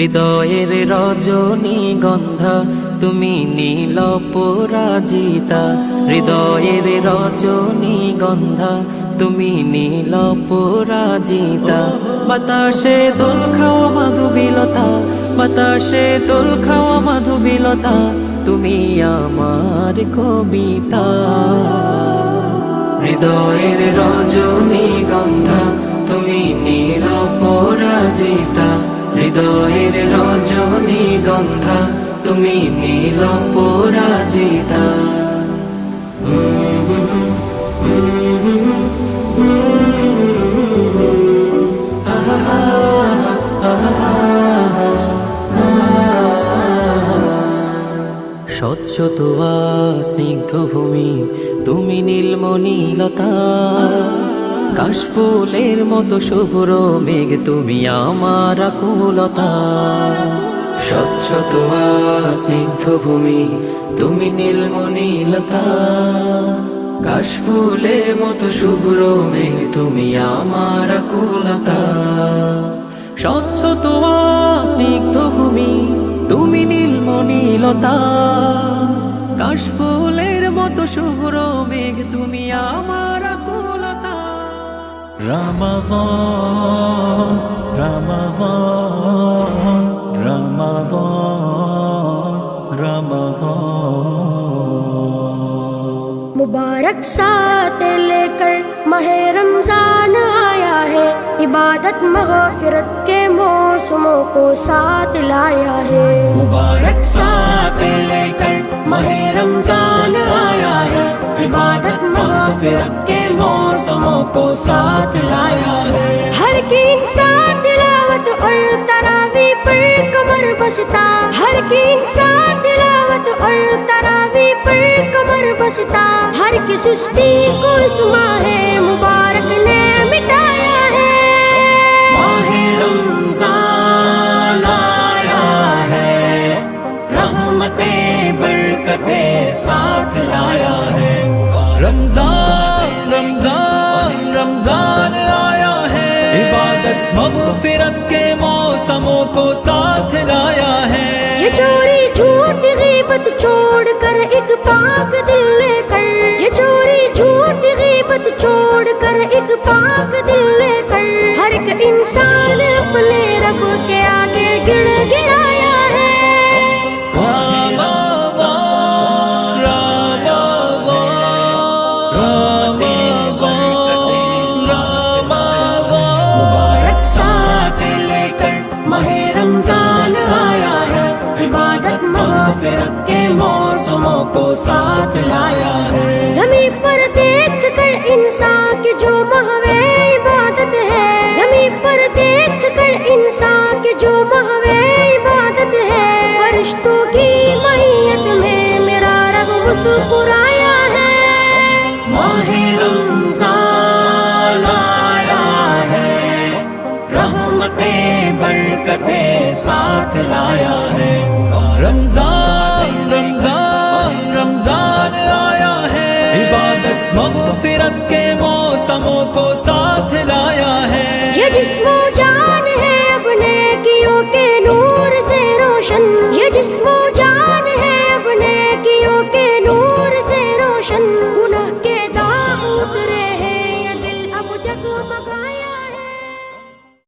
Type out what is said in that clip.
হৃদয়ের রজনীগন্ধা তুমি নীল পরাজিতা, হৃদয়ের রজনীগন্ধা তুমি নীল পরাজিতা। বাতাসে দোল খাওয়া মাধুবিলতা, বাতাসে দোল খাওয়া মাধুবিলতা, তুমি আমার কবিতা। হৃদয়ের রজনীগন্ধা তুমি নীল পরাজিতা, হৃদয়ের রজনীগন্ধা তুমি নীল পরাজিতা। স্বচ্ছ তোয়া স্নিগ্ধ ভূমি তুমি নীলমণিলতা, কাশফুলের মতো শুভ্র মেঘ তুমি আমার আকুলতা। স্বচ্ছ তোয়া স্নিগ্ধ ভূমি তুমি নীলমণিলতা, কাশফুলের মতো শুভ্র মেঘ তুমি আমার আকুলতা। স্বচ্ছ তোয়া স্নিগ্ধ ভূমি তুমি নীলমণিলতা, কাশফুলের মতো শুভ্র মেঘ তুমি আমার আকুলতা। রমাদান রমাদান রমাদান রমাদান। मुबारक साथ लेकर माह रमजान आया है, इबादत मग़फ़िरत के मौसमों को साथ लाया है। मुबारक साथ लेकर माह रमजान आया है, इबादत मग़फ़िरत के मौसमों को साथ लाया है। हर की इंसान तिलावत और तरावी पर कमर बसता, हर की इंसान तिलावत और तरावी पर कमर बसता। हर की सुस्ती को इस माह मुबारक ने मिटाया है। माह रमजान आया है, रहमते बरकते साथ लाया है। रमजान रमजान रमजान आया है, इबादत मग़फ़िरत के मौसमों को साथ लाया है। ये चोरी झूठ गीबत छोड़ कर एक पाक दिल लेकर, ये चोरी झूठ गीबत छोड़ कर एक पाक दिल लेकर, हर एक इंसान अपने रब के आगे गिड़गिड़ाया है। मुबारक साथ लेकर माह रमजान आया है, इबादत मग़फ़िरत के मौसमों को साथ लाया है। ज़मीन पर देख कर इंसान की जो महवे इबादत है, ज़मीन पर देख कर इंसान की जो महवे इबादत है, फरिश्तों की मैयत में मेरा रब मुस्कुराया है। माह रमजान आया है, रहमते बरकते साथ लाया है। रमजान रमजान रमजान आया है, इबादत मग़फ़िरत के मौसमों को साथ लाया है। ये जिस्मों